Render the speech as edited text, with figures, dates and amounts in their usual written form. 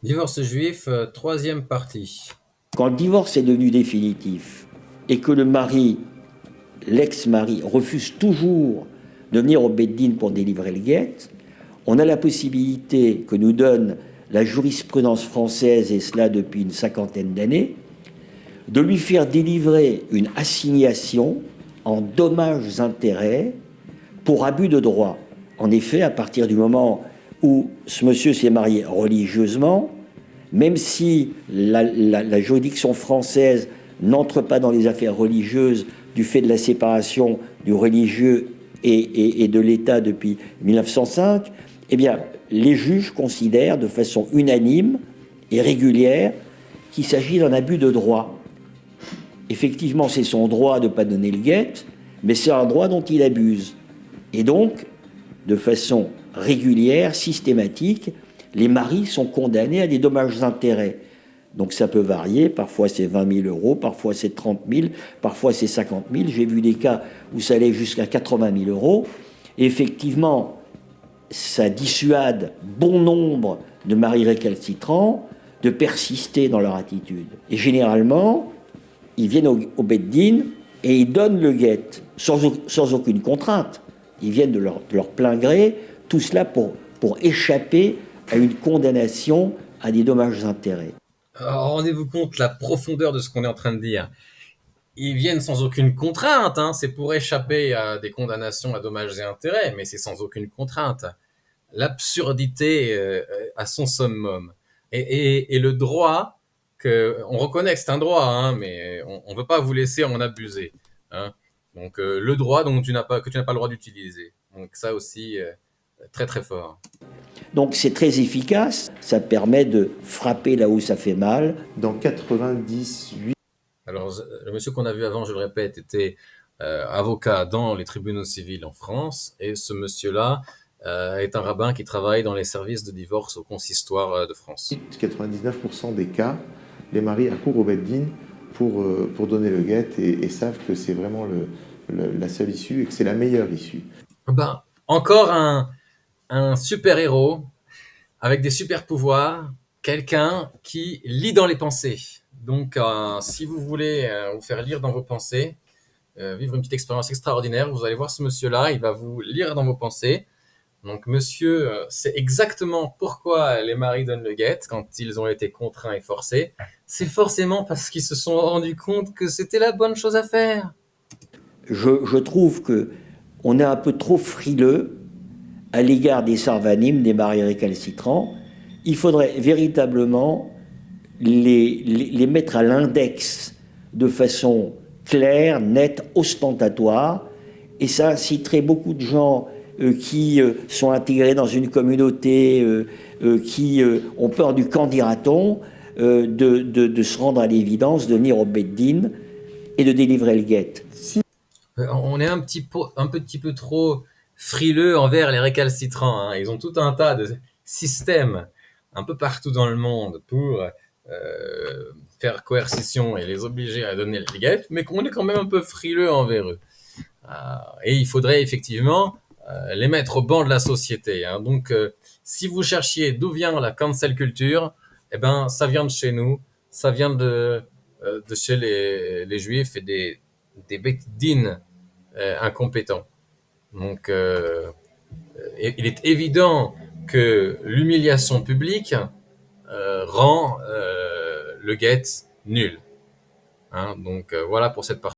Divorce juif, troisième partie. Quand le divorce est devenu définitif et que le mari, l'ex-mari, refuse toujours de venir au Beddin pour délivrer le guet, on a la possibilité que nous donne la jurisprudence française, et cela depuis une cinquantaine d'années, de lui faire délivrer une assignation en dommages-intérêts pour abus de droit. En effet, à partir du moment où ce monsieur s'est marié religieusement, même si la juridiction française n'entre pas dans les affaires religieuses du fait de la séparation du religieux et de l'État depuis 1905, eh bien, les juges considèrent de façon unanime et régulière qu'il s'agit d'un abus de droit. Effectivement, c'est son droit de ne pas donner le guet, mais c'est un droit dont il abuse. Et donc, de façon régulière, systématique, les maris sont condamnés à des dommages-intérêts. Donc ça peut varier, parfois c'est 20 000 euros, parfois c'est 30 000, parfois c'est 50 000. J'ai vu des cas où ça allait jusqu'à 80 000 euros. Et effectivement, ça dissuade bon nombre de maris récalcitrants de persister dans leur attitude. Et généralement, ils viennent au Beddin et ils donnent le guet sans aucune contrainte. Ils viennent de leur plein gré, tout cela pour échapper à une condamnation à des dommages-intérêts. Alors, rendez-vous compte la profondeur de ce qu'on est en train de dire. Ils viennent sans aucune contrainte, hein. C'est pour échapper à des condamnations à dommages et intérêts, mais c'est sans aucune contrainte. L'absurdité à son summum. Et le droit, on reconnaît que c'est un droit, hein, mais on ne veut pas vous laisser en abuser. Hein. Donc le droit que tu n'as pas le droit d'utiliser. Donc ça aussi, très très fort. Donc c'est très efficace, ça permet de frapper là où ça fait mal. Dans 98, Alors, le monsieur qu'on a vu avant, je le répète, était avocat dans les tribunaux civils en France, et ce monsieur-là est un rabbin qui travaille dans les services de divorce au consistoire de France. 99% des cas, les maris accourent au Beddin pour donner le guet et savent que c'est vraiment la seule issue et que c'est la meilleure issue. Ben, encore un super-héros avec des super-pouvoirs, quelqu'un qui lit dans les pensées. Donc, si vous voulez vous faire lire dans vos pensées, vivre une petite expérience extraordinaire, vous allez voir ce monsieur-là, il va vous lire dans vos pensées. Donc, monsieur sait exactement pourquoi les maris donnent le guet quand ils ont été contraints et forcés. C'est forcément parce qu'ils se sont rendus compte que c'était la bonne chose à faire. Je trouve qu'on est un peu trop frileux à l'égard des sarvanim, des maris récalcitrants. Il faudrait véritablement les mettre à l'index de façon claire, nette, ostentatoire, et ça inciterait beaucoup de gens qui sont intégrés dans une communauté, qui ont peur du qu'en dira-t-on, de se rendre à l'évidence, de venir au Beddin et de délivrer le guet. On est un petit peu trop frileux envers les récalcitrants. Hein. Ils ont tout un tas de systèmes un peu partout dans le monde pour faire coercition et les obliger à donner le guet, mais qu'on est quand même un peu frileux envers eux. Et il faudrait effectivement les mettre au banc de la société. Hein. Donc, si vous cherchiez d'où vient la cancel culture, eh ben, ça vient de chez nous, ça vient de chez les juifs et des Beddin incompétents. Donc, il est évident que l'humiliation publique rend le guet nul. Hein. Donc, voilà pour cette partie.